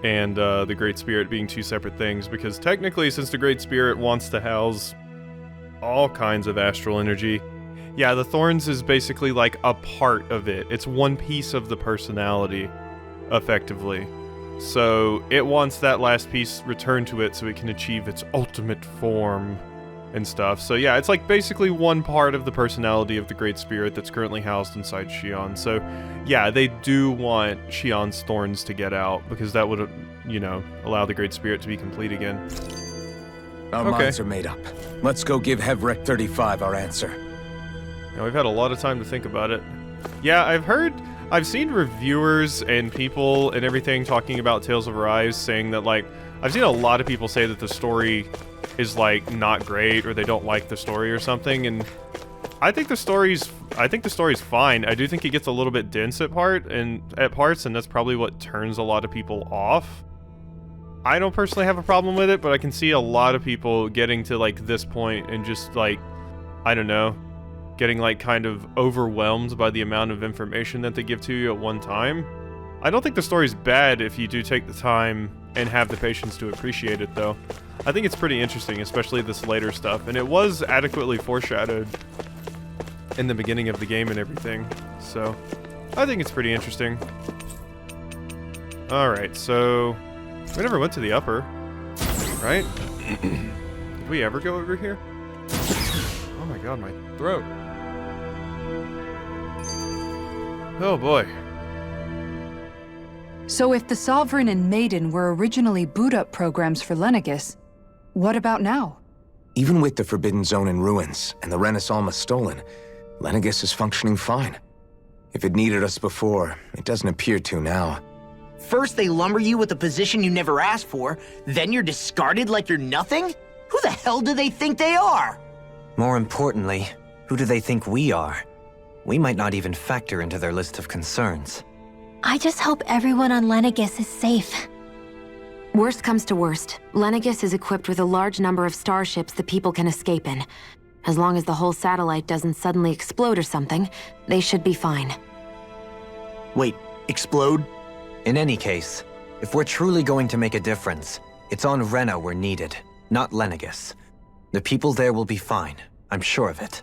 and the Great Spirit being 2 separate things, because technically, since the Great Spirit wants to house all kinds of astral energy, yeah, the Thorns is basically like a part of it. It's one piece of the personality, effectively. So it wants that last piece returned to it so it can achieve its ultimate form and stuff. So yeah, it's like basically one part of the personality of the Great Spirit that's currently housed inside Shion. So yeah, they do want Shion's thorns to get out, because that would, you know, allow the Great Spirit to be complete again. Our minds are made up. Let's go give Hevric 35 our answer. Now, we've had a lot of time to think about it. Yeah, I've seen reviewers and people and everything talking about Tales of Arise saying that, like, I've seen a lot of people say that the story is, like, not great, or they don't like the story or something, and I think the story's fine. I do think it gets a little bit dense at parts, and that's probably what turns a lot of people off. I don't personally have a problem with it, but I can see a lot of people getting to, like, this point and just, like, I don't know, getting, like, kind of overwhelmed by the amount of information that they give to you at one time. I don't think the story's bad if you do take the time and have the patience to appreciate it, though. I think it's pretty interesting, especially this later stuff, and it was adequately foreshadowed in the beginning of the game and everything, so I think it's pretty interesting. Alright, so we never went to the upper, right? Did we ever go over here? Oh my god, my throat. Oh boy. So if the Sovereign and Maiden were originally boot-up programs for Lenegis, what about now? Even with the Forbidden Zone in ruins and the Renaissance stolen, Lenegis is functioning fine. If it needed us before, it doesn't appear to now. First they lumber you with a position you never asked for, then you're discarded like you're nothing? Who the hell do they think they are? More importantly, who do they think we are? We might not even factor into their list of concerns. I just hope everyone on Lenegis is safe. Worst comes to worst, Lenegis is equipped with a large number of starships that people can escape in. As long as the whole satellite doesn't suddenly explode or something, they should be fine. Wait, explode? In any case, if we're truly going to make a difference, it's on Rena we're needed, not Lenegis. The people there will be fine, I'm sure of it.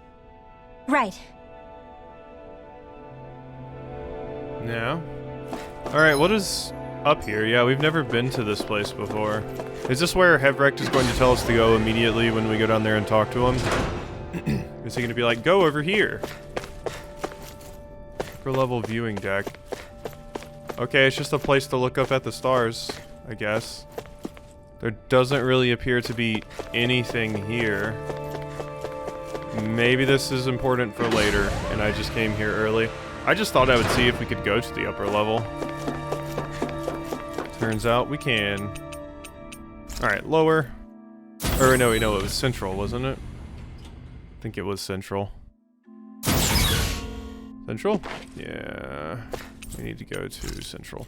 Right. Yeah. Alright, what is up here? Yeah, we've never been to this place before. Is this where Hevric is going to tell us to go immediately when we go down there and talk to him? Is he going to be like, go over here? Upper level viewing deck. Okay, it's just a place to look up at the stars, I guess. There doesn't really appear to be anything here. Maybe this is important for later, and I just came here early. I just thought I would see if we could go to the upper level. Turns out we can. Alright, lower. Or no, it was central, wasn't it? I think it was central. Central? Yeah. We need to go to central.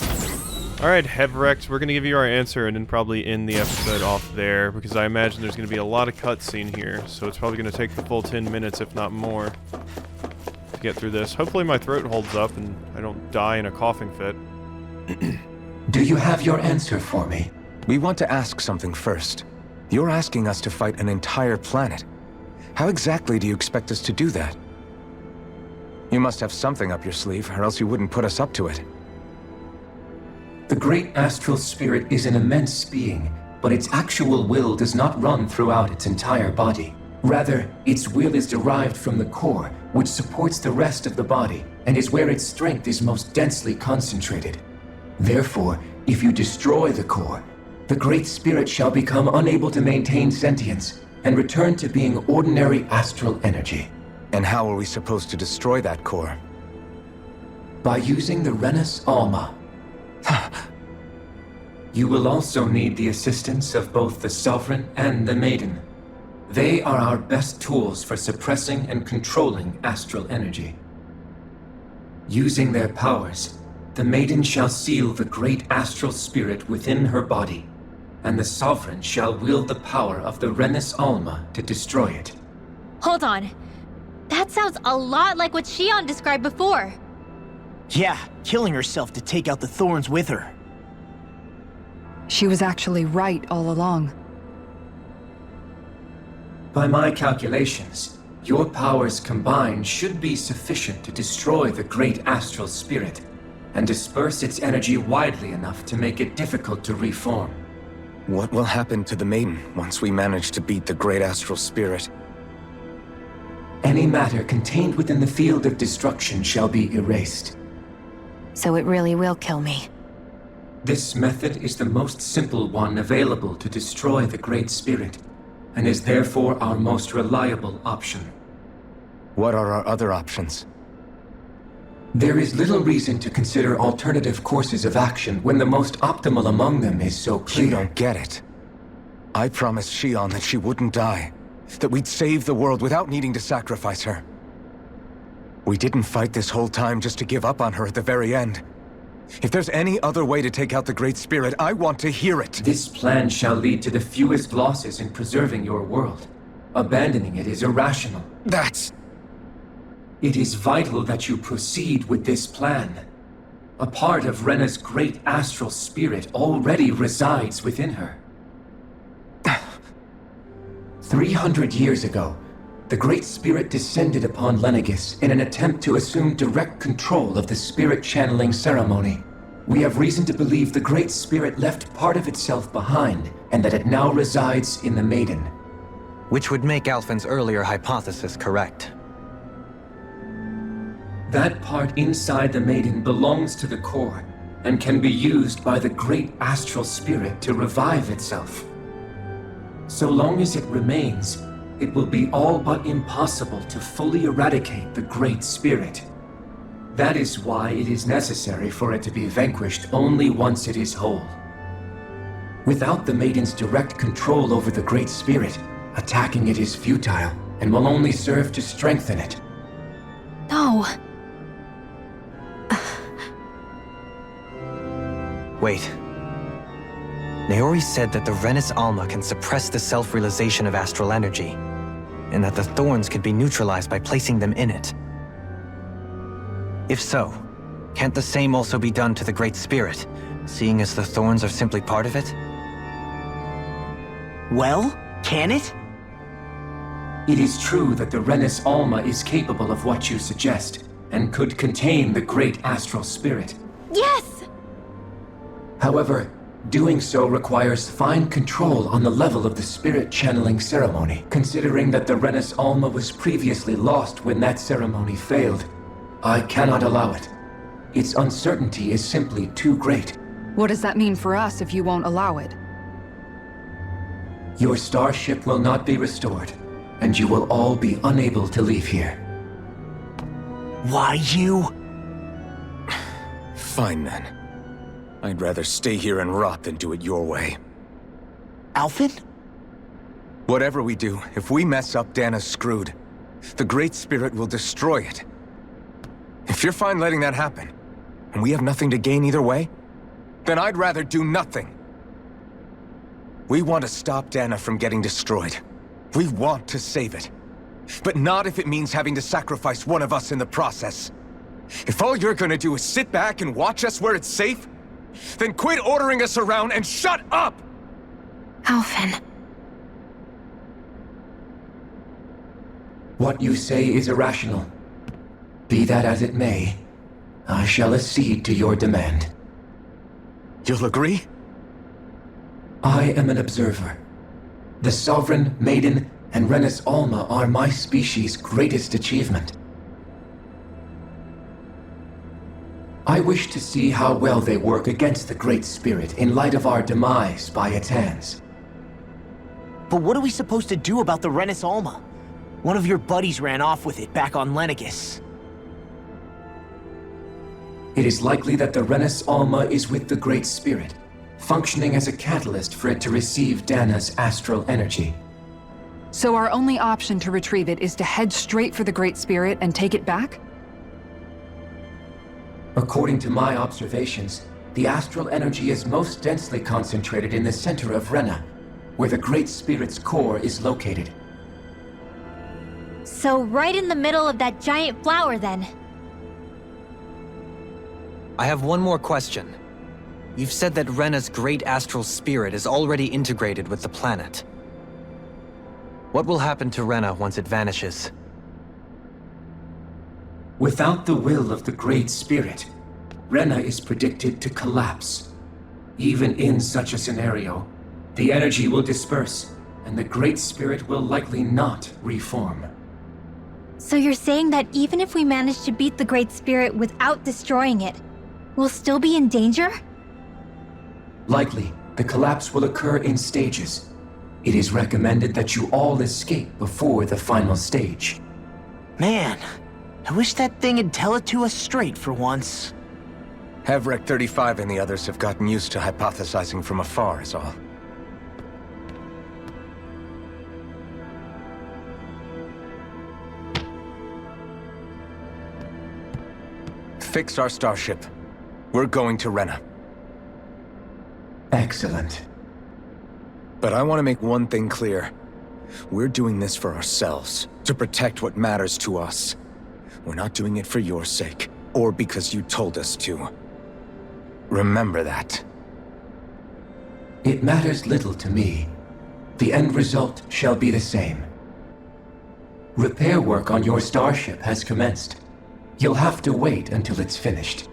Alright, Hevrecht, we're going to give you our answer and then probably end the episode off there, because I imagine there's going to be a lot of cutscene here, so it's probably going to take the full 10 minutes, if not more, to get through this. Hopefully my throat holds up and I don't die in a coughing fit. Do you have your answer for me? We want to ask something first. You're asking us to fight an entire planet. How exactly do you expect us to do that? You must have something up your sleeve, or else you wouldn't put us up to it. The great astral spirit is an immense being, but its actual will does not run throughout its entire body. Rather, its will is derived from the core, which supports the rest of the body, and is where its strength is most densely concentrated. Therefore, if you destroy the core, the great spirit shall become unable to maintain sentience, and return to being ordinary astral energy. And how are we supposed to destroy that core? By using the Renis Alma. You will also need the assistance of both the Sovereign and the Maiden. They are our best tools for suppressing and controlling astral energy. Using their powers, the Maiden shall seal the great astral spirit within her body, and the Sovereign shall wield the power of the Renis Alma to destroy it. Hold on. That sounds a lot like what Shion described before. Yeah, killing herself to take out the thorns with her. She was actually right all along. By my calculations, your powers combined should be sufficient to destroy the great astral spirit, and disperse its energy widely enough to make it difficult to reform. What will happen to the Maiden once we manage to beat the great astral spirit? Any matter contained within the field of destruction shall be erased. So it really will kill me. This method is the most simple one available to destroy the Great Spirit, and is therefore our most reliable option. What are our other options? There is little reason to consider alternative courses of action when the most optimal among them is so clear. You don't get it. I promised Shion that she wouldn't die, that we'd save the world without needing to sacrifice her. We didn't fight this whole time just to give up on her at the very end. If there's any other way to take out the Great Spirit, I want to hear it. This plan shall lead to the fewest losses in preserving your world. Abandoning it is irrational. It is vital that you proceed with this plan. A part of Rena's great astral spirit already resides within her. 300 years ago, the Great Spirit descended upon Lenegis in an attempt to assume direct control of the spirit channeling ceremony. We have reason to believe the Great Spirit left part of itself behind, and that it now resides in the Maiden. Which would make Alphen's earlier hypothesis correct. That part inside the Maiden belongs to the core, and can be used by the great astral spirit to revive itself. So long as it remains, it will be all but impossible to fully eradicate the Great Spirit. That is why it is necessary for it to be vanquished only once it is whole. Without the Maiden's direct control over the Great Spirit, attacking it is futile, and will only serve to strengthen it. No. Wait. Naori said that the Renis Alma can suppress the self-realization of astral energy, and that the thorns could be neutralized by placing them in it. If so, can't the same also be done to the Great Spirit, seeing as the thorns are simply part of it? Well, can it? It is true that the Renis Alma is capable of what you suggest, and could contain the great astral spirit. Yes! However, doing so requires fine control on the level of the spirit channeling ceremony, considering that the Renis Alma was previously lost when that ceremony failed. I cannot allow it. its uncertainty is simply too great. What does that mean for us if you won't allow it? Your starship will not be restored, and you will all be unable to leave here. Why you? Fine then. I'd rather stay here and rot than do it your way. Alphen? Whatever we do, if we mess up, Dahna's screwed. The Great Spirit will destroy it. If you're fine letting that happen, and we have nothing to gain either way, then I'd rather do nothing. We want to stop Dahna from getting destroyed. We want to save it. But not if it means having to sacrifice one of us in the process. If all you're gonna do is sit back and watch us where it's safe, then quit ordering us around and shut up! Alphen. What you say is irrational. Be that as it may, I shall accede to your demand. You'll agree? I am an observer. The Sovereign, Maiden, and Renis Alma are my species' greatest achievement. I wish to see how well they work against the Great Spirit in light of our demise by its hands. But what are we supposed to do about the Renis Alma? One of your buddies ran off with it back on Lenegus. It is likely that the Renis Alma is with the Great Spirit, functioning as a catalyst for it to receive Dahna's astral energy. So our only option to retrieve it is to head straight for the Great Spirit and take it back? According to my observations, the astral energy is most densely concentrated in the center of Rena, where the Great Spirit's core is located. So right in the middle of that giant flower then. I have one more question. You've said that Rena's great astral spirit is already integrated with the planet. What will happen to Rena once it vanishes? Without the will of the Great Spirit, Rena is predicted to collapse. Even in such a scenario, the energy will disperse, and the Great Spirit will likely not reform. So you're saying that even if we manage to beat the Great Spirit without destroying it, we'll still be in danger? Likely, the collapse will occur in stages. It is recommended that you all escape before the final stage. Man, I wish that thing would tell it to us straight for once. Hevrek 35 and the others have gotten used to hypothesizing from afar is all. Fix our starship. We're going to Rena. Excellent. But I want to make one thing clear. We're doing this for ourselves, to protect what matters to us. We're not doing it for your sake, or because you told us to. Remember that. It matters little to me. The end result shall be the same. Repair work on your starship has commenced. You'll have to wait until it's finished.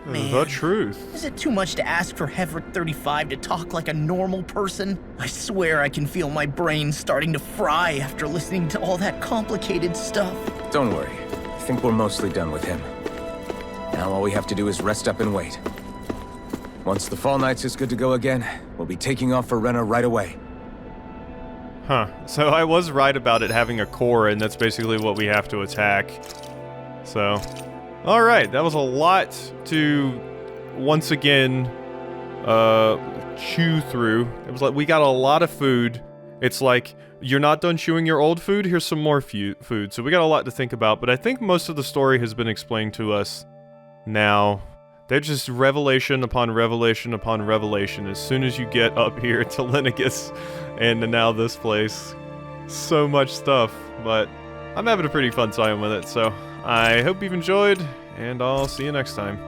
Man, the truth. Is it too much to ask for Hevrek 35 to talk like a normal person? I swear I can feel my brain starting to fry after listening to all that complicated stuff. Don't worry. I think we're mostly done with him. Now all we have to do is rest up and wait. Once the Fall Knights is good to go again, we'll be taking off for Rena right away. Huh. So I was right about it having a core, and that's basically what we have to attack. So... Alright, that was a lot to, once again, chew through. It was like, we got a lot of food. It's like, you're not done chewing your old food, here's some more food. So we got a lot to think about, but I think most of the story has been explained to us now. They're just revelation upon revelation upon revelation as soon as you get up here to Lenegus and now this place. So much stuff, but I'm having a pretty fun time with it, so... I hope you've enjoyed, and I'll see you next time.